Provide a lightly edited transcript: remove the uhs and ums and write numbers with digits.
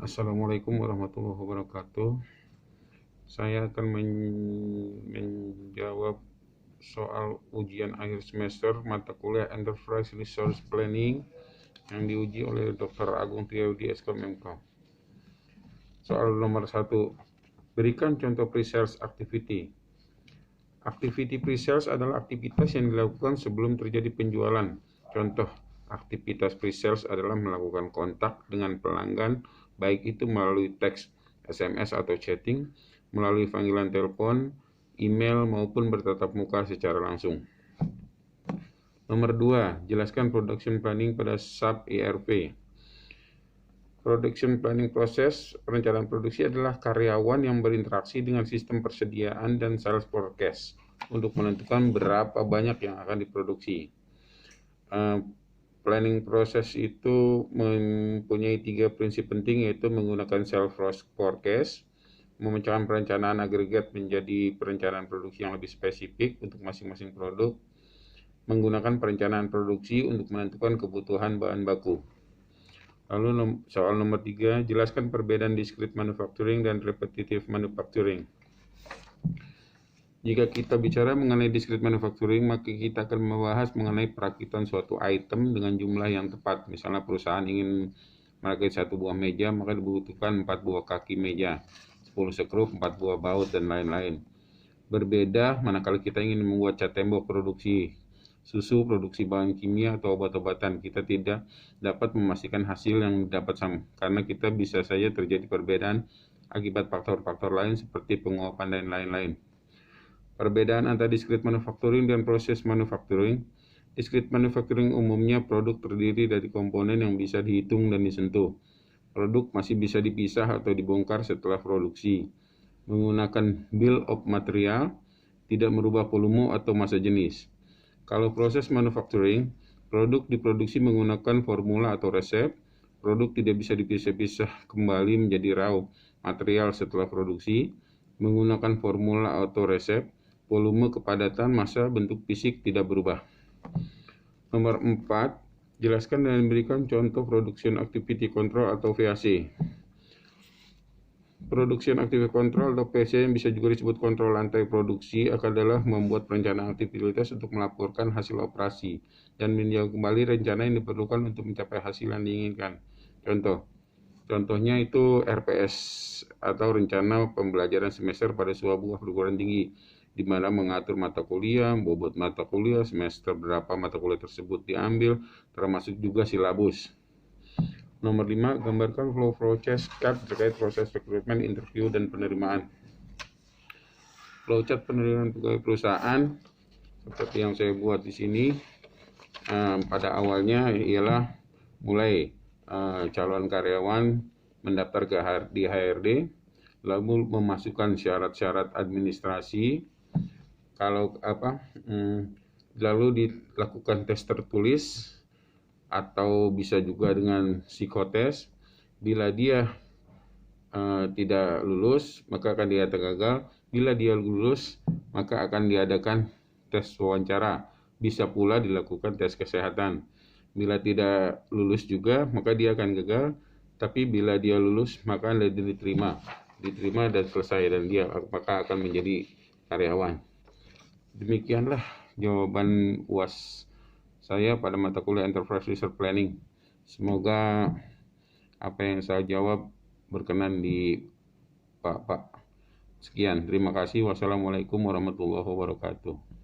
Assalamualaikum warahmatullahi wabarakatuh. Saya akan menjawab soal ujian akhir semester mata kuliah Enterprise Resource Planning yang diuji oleh Dr. Agung Tiyadi SKM MK. Soal nomor 1. Berikan contoh pre-sales activity. Activity pre-sales adalah aktivitas yang dilakukan sebelum terjadi penjualan. Contoh aktivitas pre-sales adalah melakukan kontak dengan pelanggan, baik itu melalui teks, SMS atau chatting, melalui panggilan telepon, email, maupun bertatap muka secara langsung. Nomor 2, jelaskan production planning pada SAP ERP. Production planning proses perencanaan produksi adalah karyawan yang berinteraksi dengan sistem persediaan dan sales forecast untuk menentukan berapa banyak yang akan diproduksi. Planning proses itu mempunyai 3 prinsip penting, yaitu menggunakan sales forecast, memecahkan perencanaan agregat menjadi perencanaan produksi yang lebih spesifik untuk masing-masing produk, menggunakan perencanaan produksi untuk menentukan kebutuhan bahan baku. Lalu soal nomor 3, jelaskan perbedaan discrete manufacturing dan repetitive manufacturing. Jika kita bicara mengenai discrete manufacturing, maka kita akan membahas mengenai perakitan suatu item dengan jumlah yang tepat. Misalnya perusahaan ingin merakit 1 buah meja, maka dibutuhkan 4 buah kaki meja, 10 skrup, 4 buah baut, dan lain-lain. Berbeda manakala kita ingin membuat cat tembok produksi susu, produksi bahan kimia, atau obat-obatan. Kita tidak dapat memastikan hasil yang dapat sama, karena kita bisa saja terjadi perbedaan akibat faktor-faktor lain seperti penguapan dan lain-lain. Perbedaan antara discrete manufacturing dan proses manufacturing. Discrete manufacturing umumnya produk terdiri dari komponen yang bisa dihitung dan disentuh. Produk masih bisa dipisah atau dibongkar setelah produksi. Menggunakan bill of material, tidak merubah volume atau massa jenis. Kalau proses manufacturing, produk diproduksi menggunakan formula atau resep. Produk tidak bisa dipisah-pisah kembali menjadi raw material setelah produksi. Menggunakan formula atau resep, volume, kepadatan, massa, bentuk fisik tidak berubah. Nomor 4, jelaskan dan berikan contoh production activity control atau VAC. Production activity control atau PAC yang bisa juga disebut kontrol lantai produksi adalah membuat perencanaan aktivitas untuk melaporkan hasil operasi dan meninjau kembali rencana yang diperlukan untuk mencapai hasil yang diinginkan. Contohnya itu RPS atau rencana pembelajaran semester pada sebuah perguruan tinggi, di mana mengatur mata kuliah, bobot mata kuliah, semester berapa mata kuliah tersebut diambil, termasuk juga silabus. Nomor 5, gambarkan flowchart terkait proses rekrutmen, interview, dan penerimaan. Flowchart penerimaan pegawai perusahaan seperti yang saya buat di sini. Pada awalnya ialah mulai calon karyawan mendaftar di HRD, lalu memasukkan syarat-syarat administrasi, lalu dilakukan tes tertulis atau bisa juga dengan psikotes. Bila dia tidak lulus, maka akan dinyatakan gagal. Bila dia lulus, maka akan diadakan tes wawancara. Bisa pula dilakukan tes kesehatan. Bila tidak lulus juga, maka dia akan gagal. Tapi bila dia lulus, maka dia diterima dan selesai, dan dia maka akan menjadi karyawan. Demikianlah jawaban UAS saya pada mata kuliah Enterprise Resource Planning. Semoga apa yang saya jawab berkenan di Pak. Sekian, terima kasih. Wassalamualaikum warahmatullahi wabarakatuh.